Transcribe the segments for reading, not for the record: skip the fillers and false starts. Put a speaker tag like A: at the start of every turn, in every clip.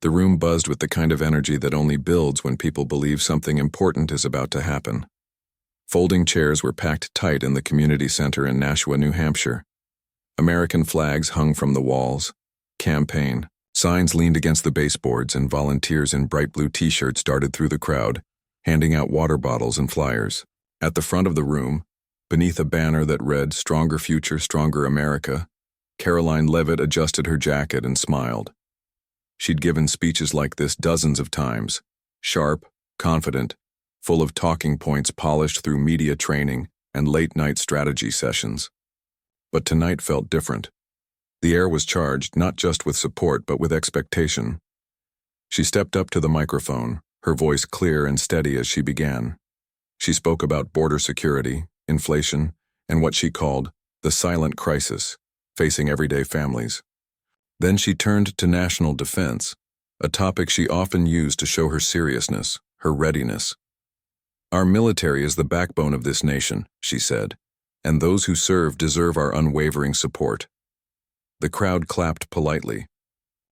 A: The room buzzed with the kind of energy that only builds when people believe something important is about to happen. Folding chairs were packed tight in the community center in Nashua, New Hampshire. American flags hung from the walls. Campaign signs leaned against the baseboards, and volunteers in bright blue t-shirts darted through the crowd, handing out water bottles and flyers. At the front of the room, beneath a banner that read, "Stronger Future, Stronger America," Karoline Leavitt adjusted her jacket and smiled. She'd given speeches like this dozens of times, sharp, confident, full of talking points polished through media training and late-night strategy sessions. But tonight felt different. The air was charged not just with support but with expectation. She stepped up to the microphone, her voice clear and steady as she began. She spoke about border security, inflation, and what she called the silent crisis facing everyday families. Then she turned to national defense, a topic she often used to show her seriousness, her readiness. "Our military is the backbone of this nation," she said, "and those who serve deserve our unwavering support." The crowd clapped politely.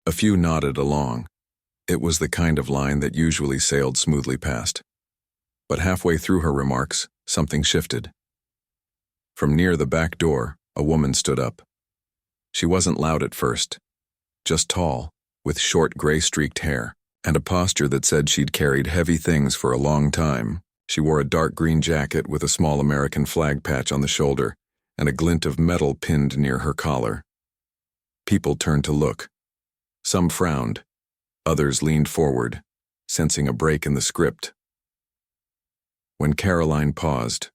A: A few nodded along. It was the kind of line that usually sailed smoothly past. But halfway through her remarks, something shifted. From near the back door, a woman stood up. She wasn't loud at first, just tall, with short gray-streaked hair, and a posture that said she'd carried heavy things for a long time. She wore a dark green jacket with a small American flag patch on the shoulder and a glint of metal pinned near her collar. People turned to look. Some frowned. Others leaned forward, sensing a break in the script. When Karoline paused,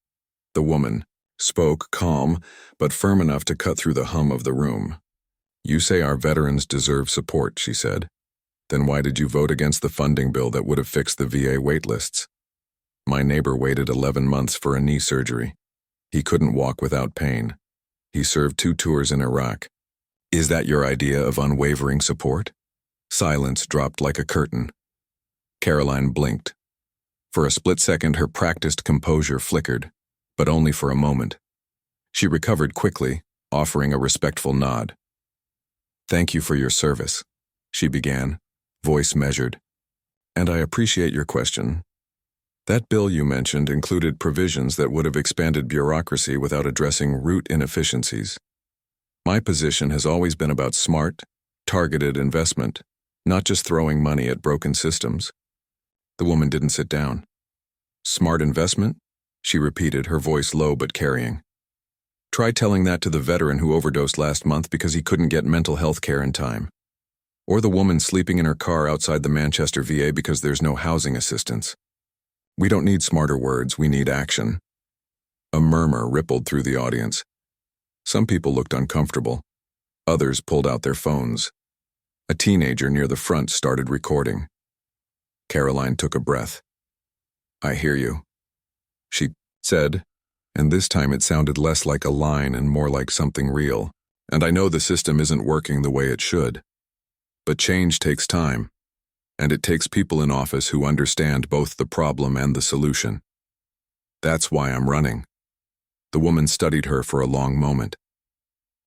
A: the woman spoke calm but firm enough to cut through the hum of the room. "You say our veterans deserve support," she said. "Then why did you vote against the funding bill that would have fixed the VA wait lists? My neighbor waited 11 months for a knee surgery. He couldn't walk without pain. He served 2 tours in Iraq. Is that your idea of unwavering support?" Silence dropped like a curtain. Karoline blinked. For a split second, her practiced composure flickered, but only for a moment. She recovered quickly, offering a respectful nod. "Thank you for your service," she began, voice measured. "And I appreciate your question. That bill you mentioned included provisions that would have expanded bureaucracy without addressing root inefficiencies. My position has always been about smart, targeted investment, not just throwing money at broken systems." The woman didn't sit down. "Smart investment?" she repeated, her voice low but carrying. "Try telling that to the veteran who overdosed last month because he couldn't get mental health care in time. Or the woman sleeping in her car outside the Manchester VA because there's no housing assistance. We don't need smarter words, we need action." A murmur rippled through the audience. Some people looked uncomfortable. Others pulled out their phones. A teenager near the front started recording. Karoline took a breath. "I hear you," she said, and this time it sounded less like a line and more like something real. "And I know the system isn't working the way it should. But change takes time, and it takes people in office who understand both the problem and the solution. That's why I'm running." The woman studied her for a long moment.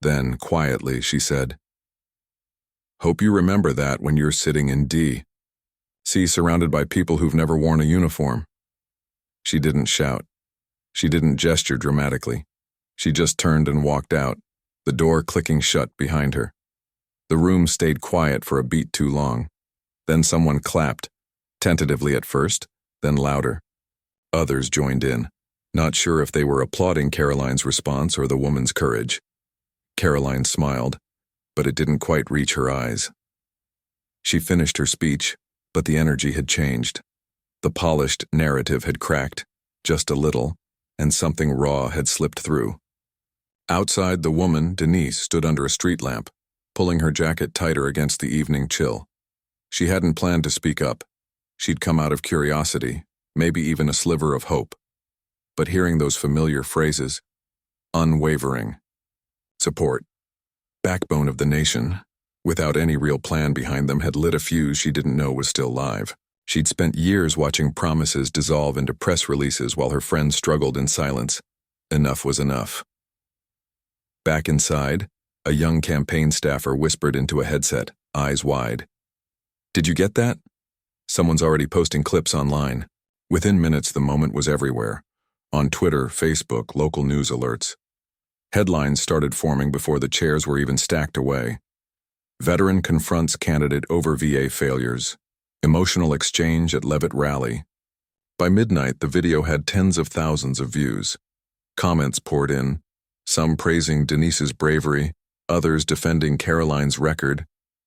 A: Then, quietly, she said, "Hope you remember that when you're sitting in D. C, surrounded by people who've never worn a uniform." She didn't shout. She didn't gesture dramatically. She just turned and walked out, the door clicking shut behind her. The room stayed quiet for a beat too long. Then someone clapped, tentatively at first, then louder. Others joined in, not sure if they were applauding Karoline's response or the woman's courage. Karoline smiled, but it didn't quite reach her eyes. She finished her speech, but the energy had changed. The polished narrative had cracked, just a little, and something raw had slipped through. Outside, the woman, Denise, stood under a street lamp, pulling her jacket tighter against the evening chill. She hadn't planned to speak up. She'd come out of curiosity, maybe even a sliver of hope. But hearing those familiar phrases, unwavering, support, backbone of the nation, without any real plan behind them, had lit a fuse she didn't know was still live. She'd spent years watching promises dissolve into press releases while her friends struggled in silence. Enough was enough. Back inside, a young campaign staffer whispered into a headset, eyes wide. Did you get that? Someone's already posting clips online. Within minutes, the moment was everywhere. On Twitter, Facebook, local news alerts. Headlines started forming before the chairs were even stacked away. Veteran confronts candidate over VA failures. Emotional exchange at Leavitt rally. By midnight, the video had tens of thousands of views. Comments poured in, some praising Denise's bravery, others defending Karoline's record,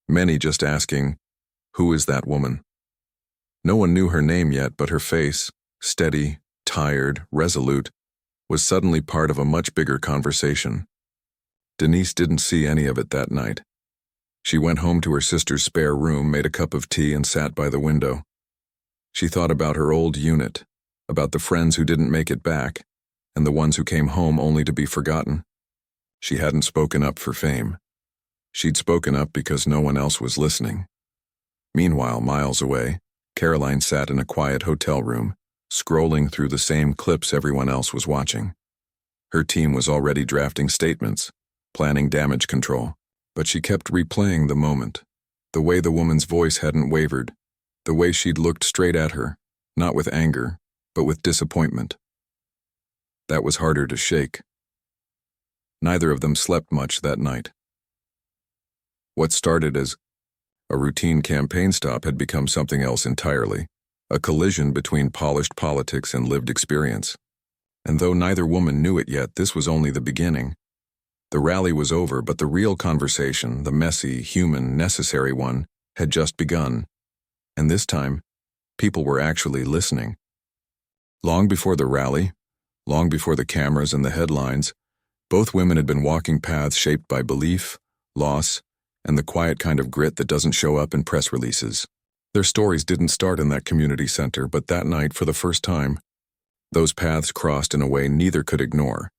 A: many just asking, "Who is that woman?" No one knew her name yet, but her face, steady, tired, resolute, was suddenly part of a much bigger conversation. Denise didn't see any of it that night. She went home to her sister's spare room, made a cup of tea, and sat by the window. She thought about her old unit, about the friends who didn't make it back, and the ones who came home only to be forgotten. She hadn't spoken up for fame. She'd spoken up because no one else was listening. Meanwhile, miles away, Karoline sat in a quiet hotel room, scrolling through the same clips everyone else was watching. Her team was already drafting statements, planning damage control, but she kept replaying the moment, the way the woman's voice hadn't wavered, the way she'd looked straight at her, not with anger, but with disappointment. That was harder to shake. Neither of them slept much that night. What started as a routine campaign stop had become something else entirely, a collision between polished politics and lived experience. And though neither woman knew it yet, this was only the beginning. The rally was over, but the real conversation, the messy, human, necessary one, had just begun. And this time, people were actually listening. Long before the rally, long before the cameras and the headlines, both women had been walking paths shaped by belief, loss, and the quiet kind of grit that doesn't show up in press releases. Their stories didn't start in that community center, but that night, for the first time, those paths crossed in a way neither could ignore.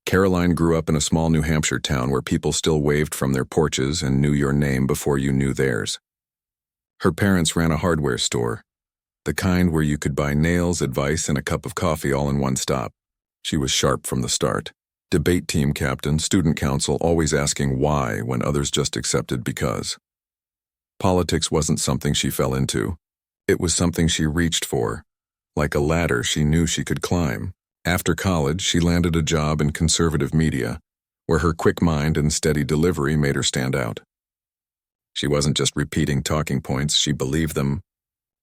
A: Karoline grew up in a small New Hampshire town where people still waved from their porches and knew your name before you knew theirs. Her parents ran a hardware store, the kind where you could buy nails, advice, and a cup of coffee all in one stop. She was sharp from the start. Debate team captain, student council, always asking why when others just accepted because. Politics wasn't something she fell into. It was something she reached for, like a ladder she knew she could climb. After college, she landed a job in conservative media, where her quick mind and steady delivery made her stand out. She wasn't just repeating talking points, she believed them.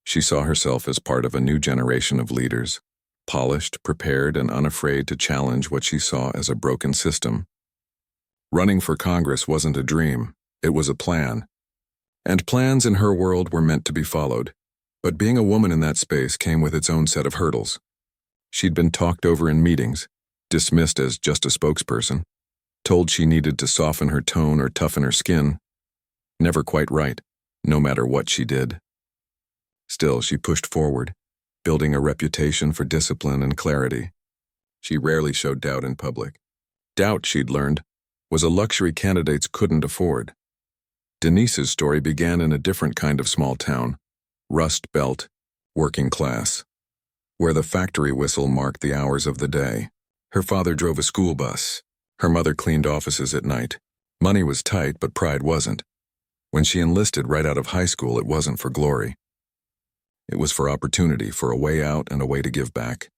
A: She saw herself as part of a new generation of leaders, polished, prepared, and unafraid to challenge what she saw as a broken system. Running for Congress wasn't a dream, it was a plan. And plans in her world were meant to be followed. But being a woman in that space came with its own set of hurdles. She'd been talked over in meetings, dismissed as just a spokesperson, told she needed to soften her tone or toughen her skin. Never quite right, no matter what she did. Still, she pushed forward, building a reputation for discipline and clarity. She rarely showed doubt in public. Doubt, she'd learned, was a luxury candidates couldn't afford. Denise's story began in a different kind of small town, Rust Belt, working class, where the factory whistle marked the hours of the day. Her father drove a school bus. Her mother cleaned offices at night. Money was tight, but pride wasn't. When she enlisted right out of high school, it wasn't for glory. It was for opportunity, for a way out and a way to give back.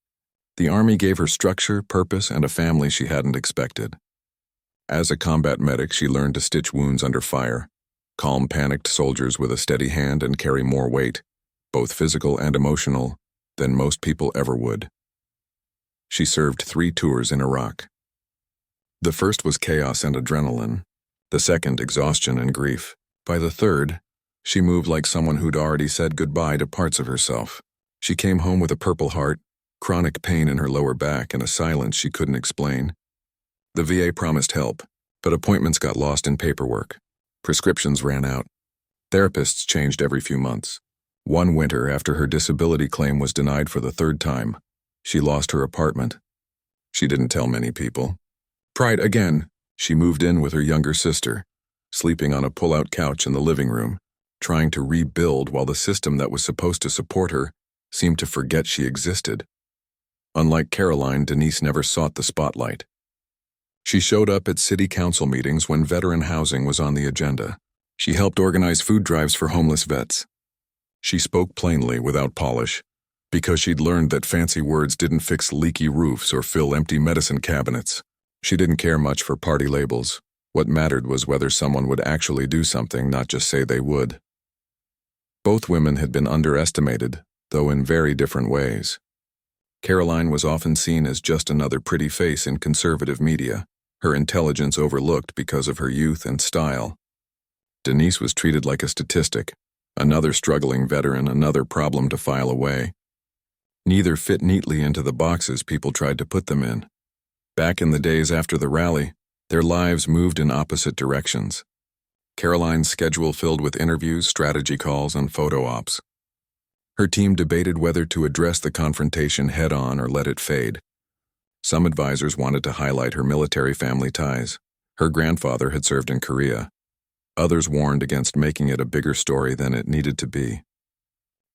A: The Army gave her structure, purpose, and a family she hadn't expected. As a combat medic, she learned to stitch wounds under fire, calm panicked soldiers with a steady hand, and carry more weight, both physical and emotional, than most people ever would. She served 3 tours in Iraq. The first was chaos and adrenaline, the second exhaustion and grief. By the third, she moved like someone who'd already said goodbye to parts of herself. She came home with a purple heart, chronic pain in her lower back, and a silence she couldn't explain. The VA promised help, but appointments got lost in paperwork. Prescriptions ran out. Therapists changed every few months. One winter, after her disability claim was denied for the 3rd time, she lost her apartment. She didn't tell many people. Pride again. She moved in with her younger sister, sleeping on a pull-out couch in the living room, trying to rebuild while the system that was supposed to support her seemed to forget she existed. Unlike Karoline, Denise never sought the spotlight. She showed up at city council meetings when veteran housing was on the agenda. She helped organize food drives for homeless vets. She spoke plainly without polish, because she'd learned that fancy words didn't fix leaky roofs or fill empty medicine cabinets. She didn't care much for party labels. What mattered was whether someone would actually do something, not just say they would. Both women had been underestimated, though in very different ways. Karoline was often seen as just another pretty face in conservative media, her intelligence overlooked because of her youth and style. Denise was treated like a statistic, another struggling veteran, another problem to file away. Neither fit neatly into the boxes people tried to put them in. Back in the days after the rally, their lives moved in opposite directions. Karoline's schedule filled with interviews, strategy calls, and photo ops. Her team debated whether to address the confrontation head-on or let it fade. Some advisors wanted to highlight her military family ties. Her grandfather had served in Korea. Others warned against making it a bigger story than it needed to be.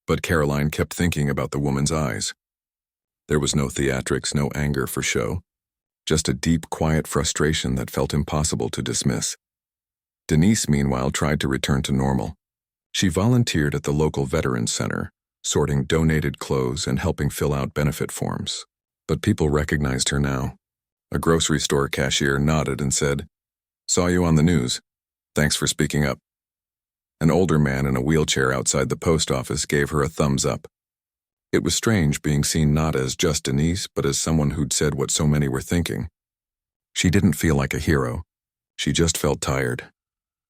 A: But Karoline kept thinking about the woman's eyes. There was no theatrics, no anger for show. Just a deep, quiet frustration that felt impossible to dismiss. Denise, meanwhile, tried to return to normal. She volunteered at the local Veterans Center, sorting donated clothes and helping fill out benefit forms. But people recognized her now. A grocery store cashier nodded and said, "Saw you on the news. Thanks for speaking up." An older man in a wheelchair outside the post office gave her a thumbs up. It was strange being seen not as just Denise, but as someone who'd said what so many were thinking. She didn't feel like a hero. She just felt tired.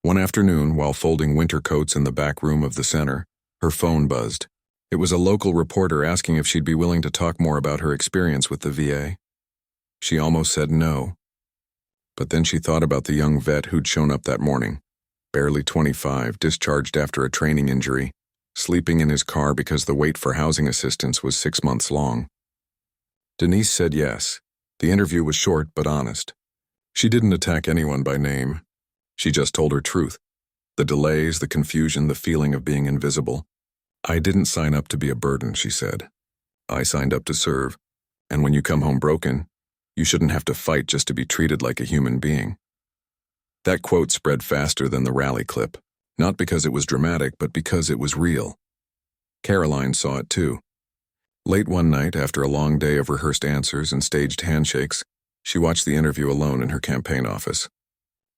A: One afternoon, while folding winter coats in the back room of the center, her phone buzzed. It was a local reporter asking if she'd be willing to talk more about her experience with the VA. She almost said no. But then she thought about the young vet who'd shown up that morning, barely 25, discharged after a training injury, sleeping in his car because the wait for housing assistance was 6 months long. Denise said yes. The interview was short but honest. She didn't attack anyone by name. She just told her truth. The delays, the confusion, the feeling of being invisible. "I didn't sign up to be a burden," she said. "I signed up to serve. And when you come home broken, you shouldn't have to fight just to be treated like a human being." That quote spread faster than the rally clip, not because it was dramatic, but because it was real. Karoline saw it too. Late one night, after a long day of rehearsed answers and staged handshakes, she watched the interview alone in her campaign office.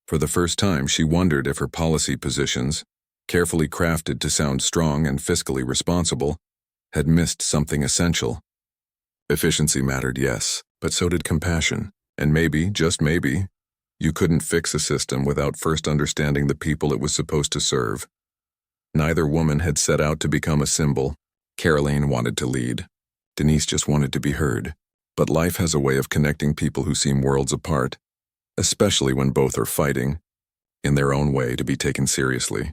A: For the first time, she wondered if her policy positions, carefully crafted to sound strong and fiscally responsible, had missed something essential. Efficiency mattered, yes, but so did compassion. And maybe, just maybe, you couldn't fix a system without first understanding the people it was supposed to serve. Neither woman had set out to become a symbol. Karoline wanted to lead. Denise just wanted to be heard. But life has a way of connecting people who seem worlds apart, especially when both are fighting, in their own way, to be taken seriously.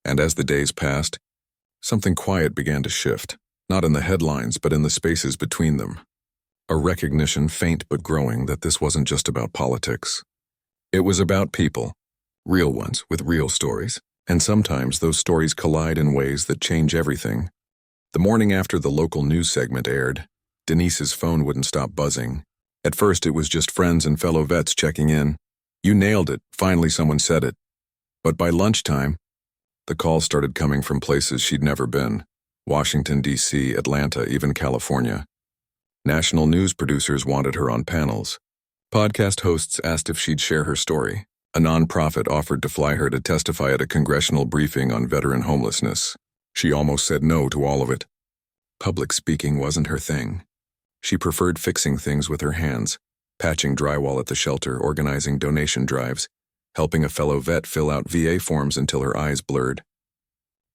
A: And as the days passed, something quiet began to shift, not in the headlines, but in the spaces between them. A recognition, faint but growing, that this wasn't just about politics. It was about people, real ones with real stories, and sometimes those stories collide in ways that change everything. The morning after the local news segment aired, Denise's phone wouldn't stop buzzing. At first it was just friends and fellow vets checking in. "You nailed it," finally someone said it. But by lunchtime, the calls started coming from places she'd never been: Washington, D.C., Atlanta, even California. National news producers wanted her on panels. Podcast hosts asked if she'd share her story. A nonprofit offered to fly her to testify at a congressional briefing on veteran homelessness. She almost said no to all of it. Public speaking wasn't her thing. She preferred fixing things with her hands, patching drywall at the shelter, organizing donation drives, helping a fellow vet fill out VA forms until her eyes blurred.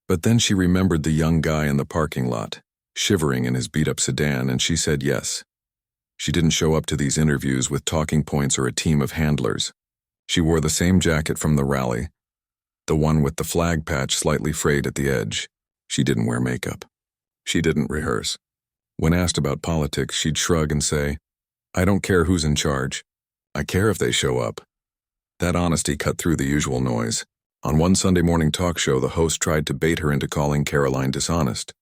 A: But then she remembered the young guy in the parking lot, shivering in his beat-up sedan, and she said yes. She didn't show up to these interviews with talking points or a team of handlers. She wore the same jacket from the rally, the one with the flag patch slightly frayed at the edge. She didn't wear makeup. She didn't rehearse. When asked about politics, she'd shrug and say, "I don't care who's in charge. I care if they show up." That honesty cut through the usual noise. On one Sunday morning talk show, the host tried to bait her into calling Karoline dishonest.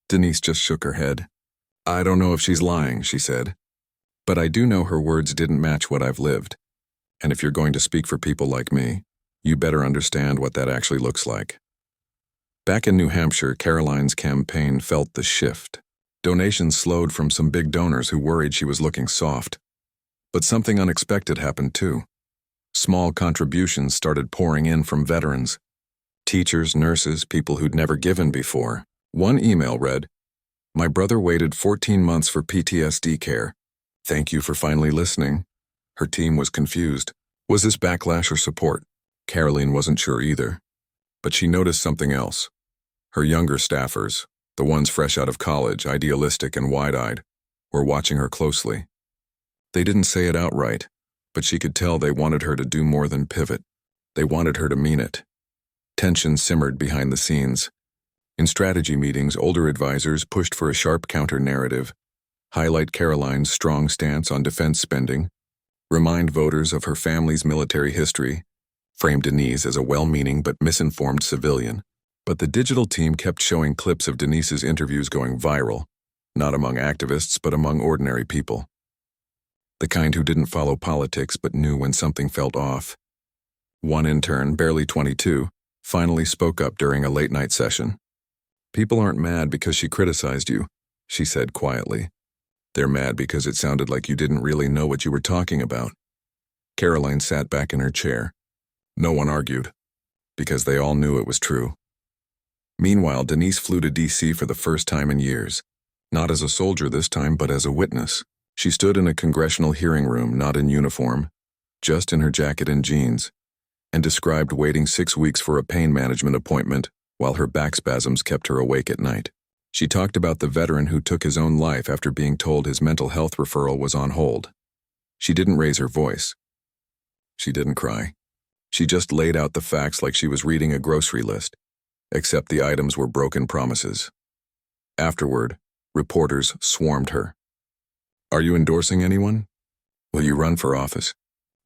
A: Denise just shook her head. "I don't know if she's lying," she said. "But I do know her words didn't match what I've lived. And if you're going to speak for people like me, You better understand what that actually looks like. Back in New Hampshire, Karoline's campaign felt the shift. Donations slowed from some big donors who worried she was looking soft. But something unexpected happened too. Small contributions started pouring in from veterans. Teachers, nurses, people who'd never given before. One email read, "My brother waited 14 months for PTSD care. Thank you for finally listening." Her team was confused. Was this backlash or support? Karoline wasn't sure either. But she noticed something else. Her younger staffers, the ones fresh out of college, idealistic and wide-eyed, were watching her closely. They didn't say it outright, but she could tell they wanted her to do more than pivot. They wanted her to mean it. Tension simmered behind the scenes. In strategy meetings, older advisors pushed for a sharp counter-narrative, highlight Karoline's strong stance on defense spending, remind voters of her family's military history, frame Denise as a well-meaning but misinformed civilian. But the digital team kept showing clips of Denise's interviews going viral, not among activists but among ordinary people. The kind who didn't follow politics but knew when something felt off. One intern, barely 22, finally spoke up during a late-night session. "People aren't mad because she criticized you," she said quietly. "They're mad because it sounded like you didn't really know what you were talking about." Karoline sat back in her chair. No one argued, because they all knew it was true. Meanwhile, Denise flew to D.C. for the first time in years. Not as a soldier this time, but as a witness. She stood in a congressional hearing room, not in uniform, just in her jacket and jeans, and described waiting 6 weeks for a pain management appointment while her back spasms kept her awake at night. She talked about the veteran who took his own life after being told his mental health referral was on hold. She didn't raise her voice. She didn't cry. She just laid out the facts like she was reading a grocery list, except the items were broken promises. Afterward, reporters swarmed her. "Are you endorsing anyone? Will you run for office?"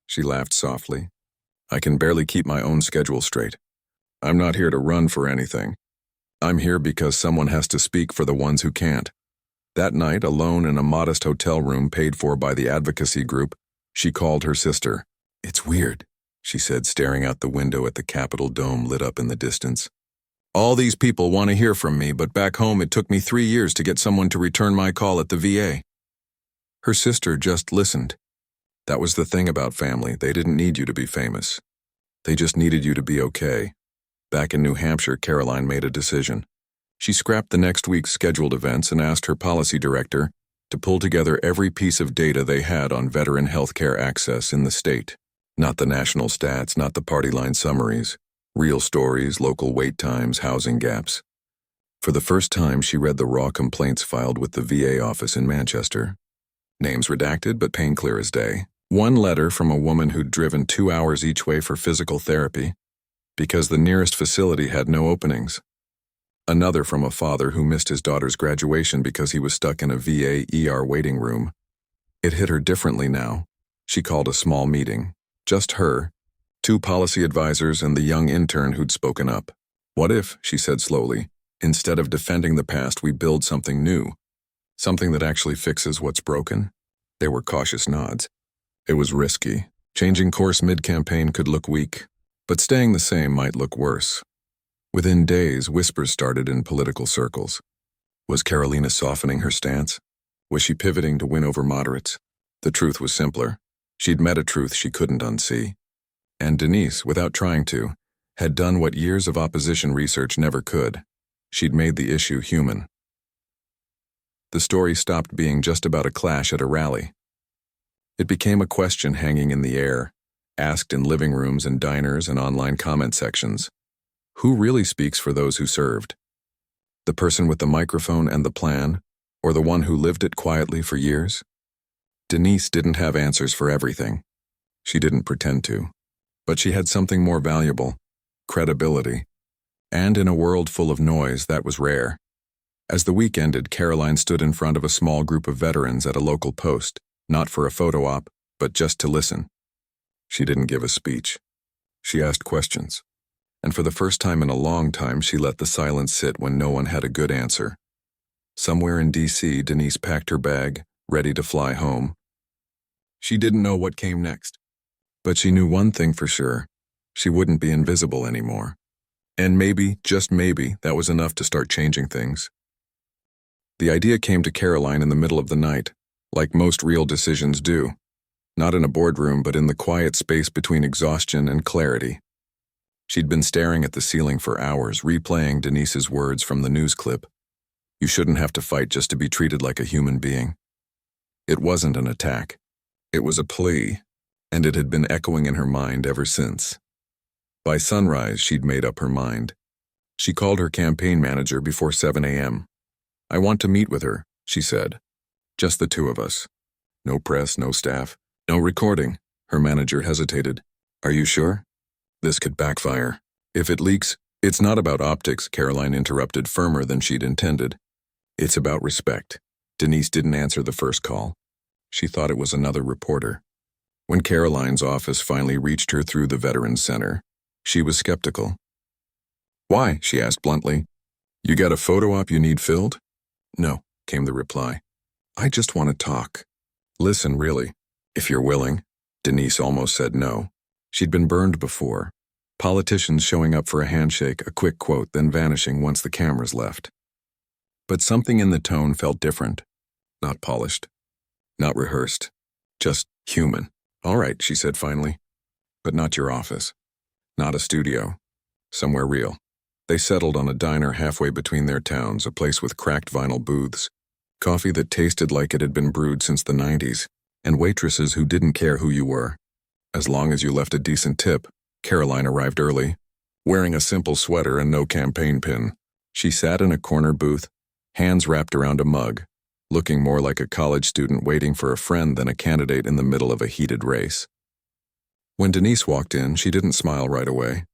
A: She laughed softly. "I can barely keep my own schedule straight. I'm not here to run for anything. I'm here because someone has to speak for the ones who can't." That night, alone in a modest hotel room paid for by the advocacy group, she called her sister. "It's weird," she said, staring out the window at the Capitol dome lit up in the distance. "All these people want to hear from me, but back home it took me 3 years to get someone to return my call at the VA." Her sister just listened. That was the thing about family. They didn't need you to be famous. They just needed you to be okay. Back in New Hampshire, Karoline made a decision. She scrapped the next week's scheduled events and asked her policy director to pull together every piece of data they had on veteran healthcare access in the state. Not the national stats, not the party line summaries. Real stories, local wait times, housing gaps. For the first time, she read the raw complaints filed with the VA office in Manchester. Names redacted, but pain clear as day. One letter from a woman who'd driven 2 hours each way for physical therapy because the nearest facility had no openings. Another from a father who missed his daughter's graduation because he was stuck in a VA ER waiting room. It hit her differently now. She called a small meeting. Just her, 2 policy advisors, and the young intern who'd spoken up. "What if," she said slowly, "instead of defending the past, we build something new? Something that actually fixes what's broken?" There were cautious nods. It was risky. Changing course mid-campaign could look weak, but staying the same might look worse. Within days, whispers started in political circles. Was Karoline softening her stance? Was she pivoting to win over moderates? The truth was simpler. She'd met a truth she couldn't unsee. And Denise, without trying to, had done what years of opposition research never could. She'd made the issue human. The story stopped being just about a clash at a rally. It became a question hanging in the air, asked in living rooms and diners and online comment sections. Who really speaks for those who served? The person with the microphone and the plan, or the one who lived it quietly for years? Denise didn't have answers for everything. She didn't pretend to. But she had something more valuable: credibility. And in a world full of noise, that was rare. As the week ended, Karoline stood in front of a small group of veterans at a local post, not for a photo op, but just to listen. She didn't give a speech. She asked questions. And for the first time in a long time, she let the silence sit when no one had a good answer. Somewhere in D.C., Denise packed her bag, ready to fly home. She didn't know what came next. But she knew one thing for sure. She wouldn't be invisible anymore. And maybe, just maybe, that was enough to start changing things. The idea came to Karoline in the middle of the night, like most real decisions do. Not in a boardroom, but in the quiet space between exhaustion and clarity. She'd been staring at the ceiling for hours, replaying Denise's words from the news clip. You shouldn't have to fight just to be treated like a human being. It wasn't an attack. It was a plea, and it had been echoing in her mind ever since. By sunrise, she'd made up her mind. She called her campaign manager before 7 a.m. I want to meet with her, she said. Just the two of us. No press, no staff, no recording. Her manager hesitated. Are you sure? This could backfire. If it leaks, it's not about optics, Karoline interrupted, firmer than she'd intended. It's about respect. Denise didn't answer the first call. She thought it was another reporter. When Karoline's office finally reached her through the Veterans Center, she was skeptical. Why? She asked bluntly. You got a photo op you need filled? No, came the reply. I just want to talk. Listen, really, if you're willing. Denise almost said no. She'd been burned before. Politicians showing up for a handshake, a quick quote, then vanishing once the cameras left. But something in the tone felt different. Not polished. Not rehearsed. Just human. All right, she said finally. But not your office. Not a studio. Somewhere real. They settled on a diner halfway between their towns, a place with cracked vinyl booths, coffee that tasted like it had been brewed since the 90s, and waitresses who didn't care who you were. As long as you left a decent tip. Karoline arrived early, wearing a simple sweater and no campaign pin. She sat in a corner booth, hands wrapped around a mug, looking more like a college student waiting for a friend than a candidate in the middle of a heated race. When Denise walked in, she didn't smile right away.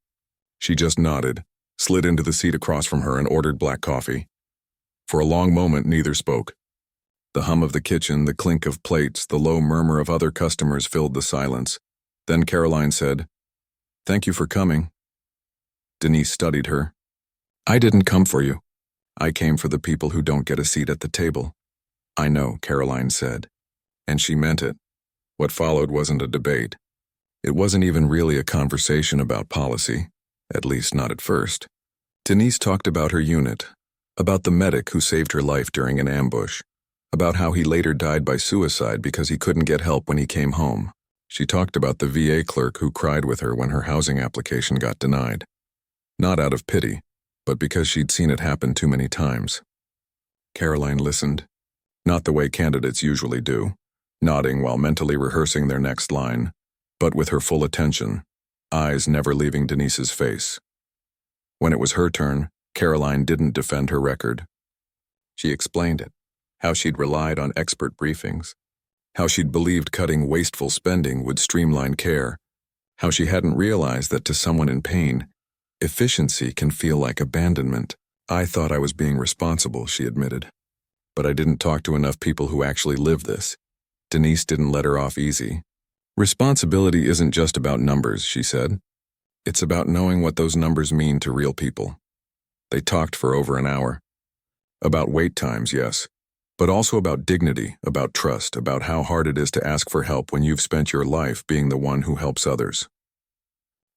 A: She just nodded, slid into the seat across from her and ordered black coffee. For a long moment, neither spoke. The hum of the kitchen, the clink of plates, the low murmur of other customers filled the silence. Then Karoline said, "Thank you for coming." Denise studied her. "I didn't come for you. I came for the people who don't get a seat at the table." "I know," Karoline said. And she meant it. What followed wasn't a debate. It wasn't even really a conversation about policy, at least not at first. Denise talked about her unit, about the medic who saved her life during an ambush, about how he later died by suicide because he couldn't get help when he came home. She talked about the VA clerk who cried with her when her housing application got denied. Not out of pity, but because she'd seen it happen too many times. Karoline listened, not the way candidates usually do, nodding while mentally rehearsing their next line, but with her full attention, eyes never leaving Denise's face. When it was her turn, Karoline didn't defend her record. She explained it, how she'd relied on expert briefings, how she'd believed cutting wasteful spending would streamline care, how she hadn't realized that to someone in pain, efficiency can feel like abandonment. I thought I was being responsible, she admitted. But I didn't talk to enough people who actually live this. Denise didn't let her off easy. Responsibility isn't just about numbers, she said. It's about knowing what those numbers mean to real people. They talked for over an hour. About wait times, yes, but also about dignity, about trust, about how hard it is to ask for help when you've spent your life being the one who helps others.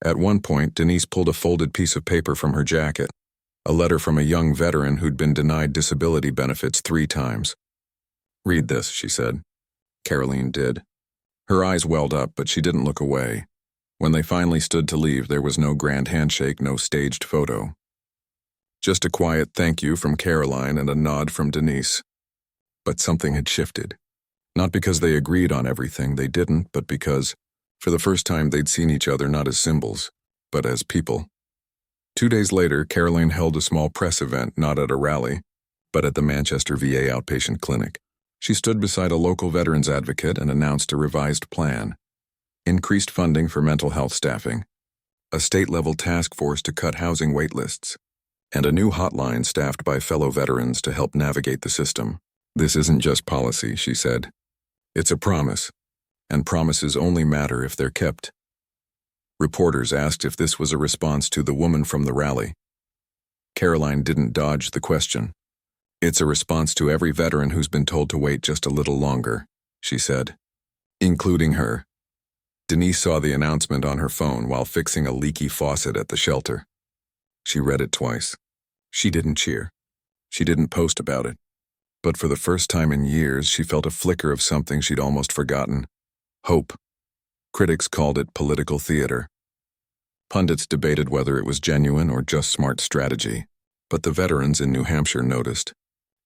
A: At one point, Denise pulled a folded piece of paper from her jacket, a letter from a young veteran who'd been denied disability benefits 3 times. "Read this," she said. Karoline did. Her eyes welled up, but she didn't look away. When they finally stood to leave, there was no grand handshake, no staged photo. Just a quiet thank you from Karoline and a nod from Denise. But something had shifted. Not because they agreed on everything, they didn't, but because, for the first time, they'd seen each other not as symbols, but as people. 2 days later, Karoline held a small press event, not at a rally, but at the Manchester VA outpatient clinic. She stood beside a local veterans advocate and announced a revised plan. Increased funding for mental health staffing, a state-level task force to cut housing wait lists, and a new hotline staffed by fellow veterans to help navigate the system. "This isn't just policy," she said. "It's a promise, and promises only matter if they're kept." Reporters asked if this was a response to the woman from the rally. Karoline didn't dodge the question. "It's a response to every veteran who's been told to wait just a little longer," she said. "Including her." Denise saw the announcement on her phone while fixing a leaky faucet at the shelter. She read it twice. She didn't cheer. She didn't post about it. But for the first time in years, she felt a flicker of something she'd almost forgotten. Hope. Critics called it political theater. Pundits debated whether it was genuine or just smart strategy, but the veterans in New Hampshire noticed.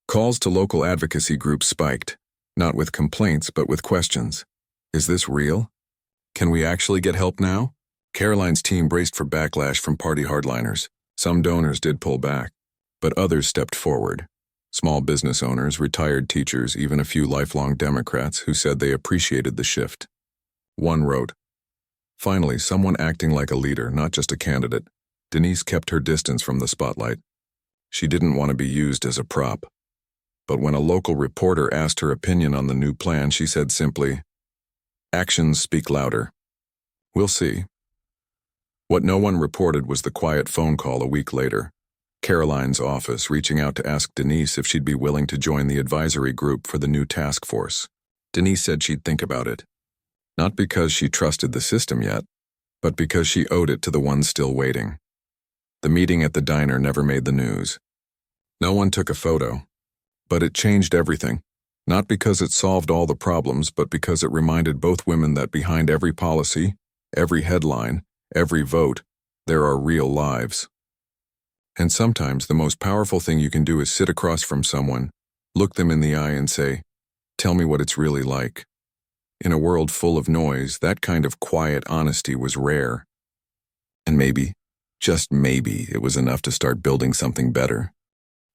A: Calls to local advocacy groups spiked, not with complaints but with questions. Is this real? Can we actually get help now? Karoline's team braced for backlash from party hardliners. Some donors did pull back, but others stepped forward. Small business owners, retired teachers, even a few lifelong Democrats who said they appreciated the shift. One wrote, "Finally, someone acting like a leader, not just a candidate." Denise kept her distance from the spotlight. She didn't want to be used as a prop. But when a local reporter asked her opinion on the new plan, she said simply, "Actions speak louder. We'll see." What no one reported was the quiet phone call a week later. Karoline's office reaching out to ask Denise if she'd be willing to join the advisory group for the new task force. Denise said she'd think about it. Not because she trusted the system yet, but because she owed it to the ones still waiting. The meeting at the diner never made the news. No one took a photo. But it changed everything. Not because it solved all the problems, but because it reminded both women that behind every policy, every headline, every vote, there are real lives. And sometimes the most powerful thing you can do is sit across from someone, look them in the eye and say, "Tell me what it's really like." In a world full of noise, that kind of quiet honesty was rare. And maybe, just maybe, it was enough to start building something better.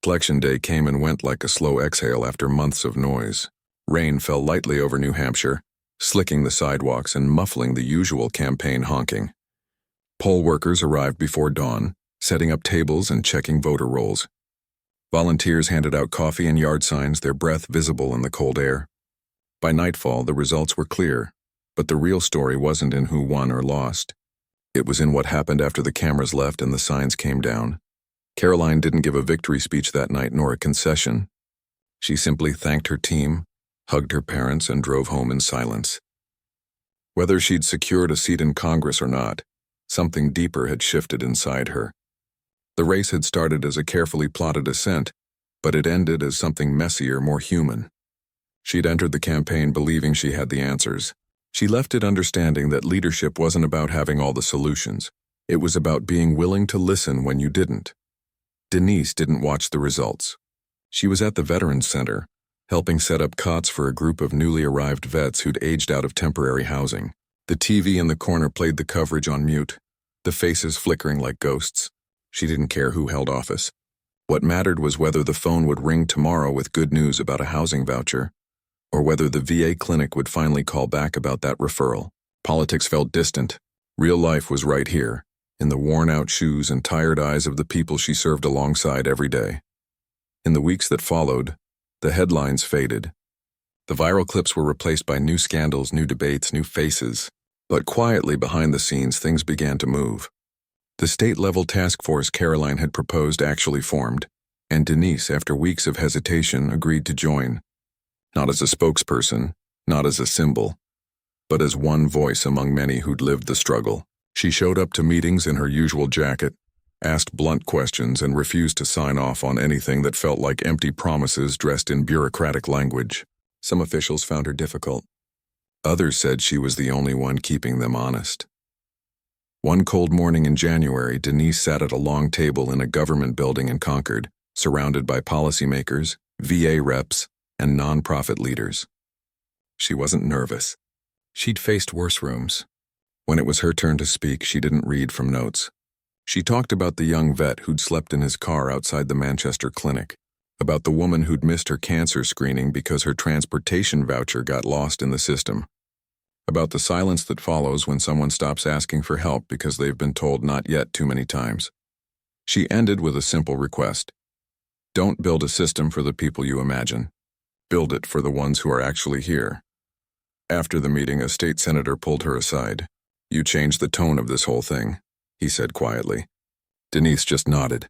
A: Election day came and went like a slow exhale after months of noise. Rain fell lightly over New Hampshire, slicking the sidewalks and muffling the usual campaign honking. Poll workers arrived before dawn, setting up tables and checking voter rolls. Volunteers handed out coffee and yard signs, their breath visible in the cold air. By nightfall, the results were clear, but the real story wasn't in who won or lost. It was in what happened after the cameras left and the signs came down. Karoline didn't give a victory speech that night nor a concession. She simply thanked her team, hugged her parents, and drove home in silence. Whether she'd secured a seat in Congress or not, something deeper had shifted inside her. The race had started as a carefully plotted ascent, but it ended as something messier, more human. She'd entered the campaign believing she had the answers. She left it understanding that leadership wasn't about having all the solutions. It was about being willing to listen when you didn't. Denise didn't watch the results. She was at the Veterans Center, helping set up cots for a group of newly arrived vets who'd aged out of temporary housing. The TV in the corner played the coverage on mute, the faces flickering like ghosts. She didn't care who held office. What mattered was whether the phone would ring tomorrow with good news about a housing voucher, or whether the VA clinic would finally call back about that referral. Politics felt distant. Real life was right here, in the worn-out shoes and tired eyes of the people she served alongside every day. In the weeks that followed, the headlines faded. The viral clips were replaced by new scandals, new debates, new faces. But quietly behind the scenes, things began to move. The state-level task force Karoline had proposed actually formed, and Denise, after weeks of hesitation, agreed to join. Not as a spokesperson, not as a symbol, but as one voice among many who'd lived the struggle. She showed up to meetings in her usual jacket, asked blunt questions, and refused to sign off on anything that felt like empty promises dressed in bureaucratic language. Some officials found her difficult. Others said she was the only one keeping them honest. One cold morning in January, Denise sat at a long table in a government building in Concord, surrounded by policymakers, VA reps, and nonprofit leaders. She wasn't nervous. She'd faced worse rooms. When it was her turn to speak, she didn't read from notes. She talked about the young vet who'd slept in his car outside the Manchester clinic, about the woman who'd missed her cancer screening because her transportation voucher got lost in the system, about the silence that follows when someone stops asking for help because they've been told not yet too many times. She ended with a simple request. Don't build a system for the people you imagine. Build it for the ones who are actually here. After the meeting, a state senator pulled her aside. You changed the tone of this whole thing, he said quietly. Denise just nodded.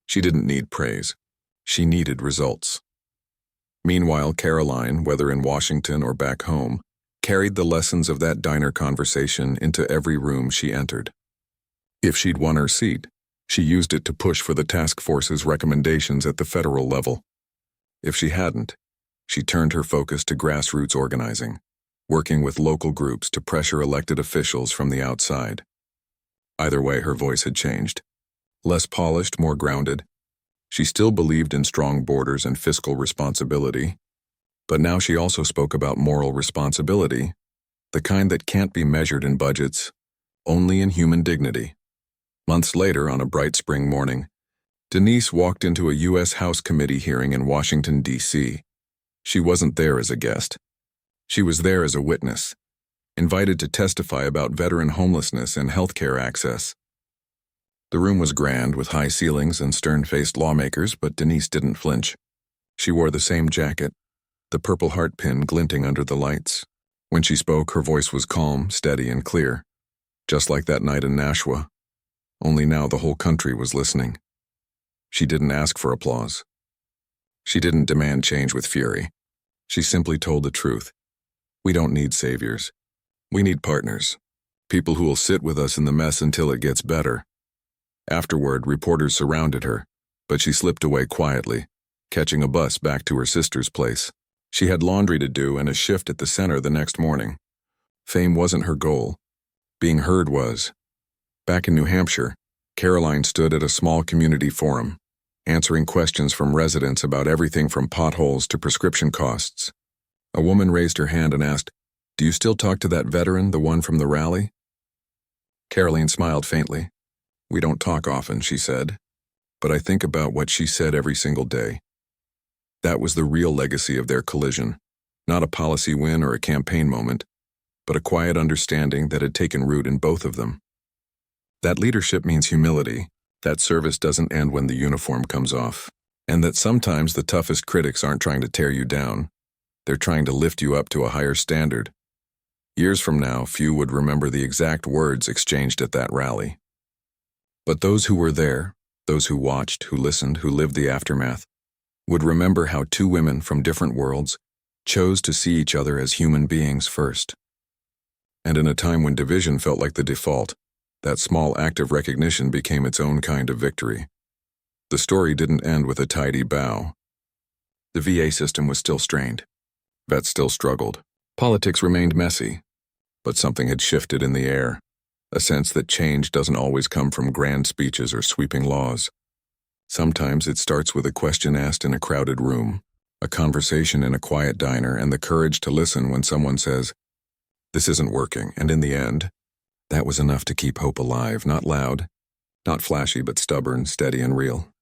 A: She didn't need praise. She needed results. Meanwhile, Karoline, whether in Washington or back home, carried the lessons of that diner conversation into every room she entered. If she'd won her seat, she used it to push for the task force's recommendations at the federal level. If she hadn't, she turned her focus to grassroots organizing, working with local groups to pressure elected officials from the outside. Either way, her voice had changed. Less polished, more grounded. She still believed in strong borders and fiscal responsibility, but now she also spoke about moral responsibility, the kind that can't be measured in budgets, only in human dignity. Months later, on a bright spring morning, Denise walked into a U.S. House Committee hearing in Washington, D.C. She wasn't there as a guest. She was there as a witness, invited to testify about veteran homelessness and healthcare access. The room was grand, with high ceilings and stern-faced lawmakers, but Denise didn't flinch. She wore the same jacket, the purple heart pin glinting under the lights. When she spoke, her voice was calm, steady, and clear, just like that night in Nashua. Only now the whole country was listening. She didn't ask for applause. She didn't demand change with fury. She simply told the truth. We don't need saviors. We need partners. People who will sit with us in the mess until it gets better. Afterward, reporters surrounded her, but she slipped away quietly, catching a bus back to her sister's place. She had laundry to do and a shift at the center the next morning. Fame wasn't her goal. Being heard was. Back in New Hampshire, Karoline stood at a small community forum, answering questions from residents about everything from potholes to prescription costs. A woman raised her hand and asked, "Do you still talk to that veteran, the one from the rally?" Karoline smiled faintly. "We don't talk often," she said, "but I think about what she said every single day." That was the real legacy of their collision, not a policy win or a campaign moment, but a quiet understanding that had taken root in both of them. That leadership means humility, that service doesn't end when the uniform comes off, and that sometimes the toughest critics aren't trying to tear you down. They're trying to lift you up to a higher standard. Years from now, few would remember the exact words exchanged at that rally. But those who were there, those who watched, who listened, who lived the aftermath, would remember how two women from different worlds chose to see each other as human beings first. And in a time when division felt like the default, that small act of recognition became its own kind of victory. The story didn't end with a tidy bow. The VA system was still strained. Vets still struggled. Politics remained messy. But something had shifted in the air, a sense that change doesn't always come from grand speeches or sweeping laws. Sometimes it starts with a question asked in a crowded room, a conversation in a quiet diner, and the courage to listen when someone says, "This isn't working," and in the end, that was enough to keep hope alive, not loud, not flashy, but stubborn, steady, and real.